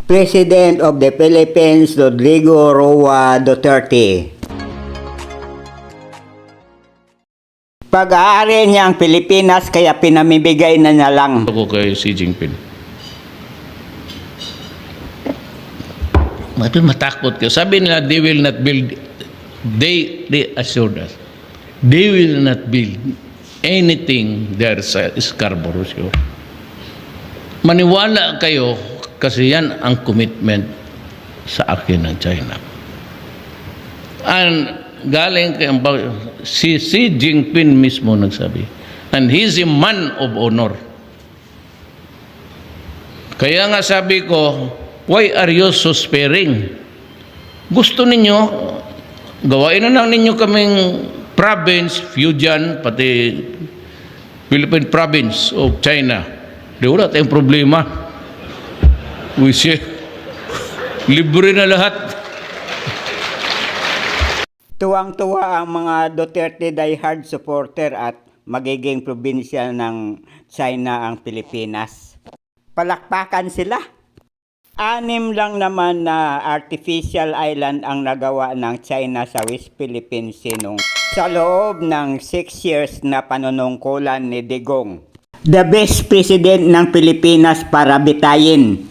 President of the Philippines, Rodrigo Roa Duterte. Pag-aari niya ang Pilipinas kaya pinamibigay na niya lang. Ako kay Xi Jinping. Matakot ka. Sabi nila, they will not build, they assured us, they will not build anything there sa Scarborough Show. Maniwala kayo kasi yan ang commitment sa akin ng China. And galing kay si Xi Jinping mismo nagsabi, and he's a man of honor. Kaya nga sabi ko, why are you so sparing? Gusto ninyo, gawain na lang ninyo kaming province, Fujian, pati Philippine province of China. Di wala tayong problema. We share. Libre na lahat. Tuwang-tuwa ang mga Duterte diehard supporter at magiging probinsya ng China ang Pilipinas. Palakpakan sila. 6 lang naman na artificial island ang nagawa ng China sa West Philippine Sea sa loob ng 6 years na panunungkulan ni Digong. The best president ng Pilipinas para bitayin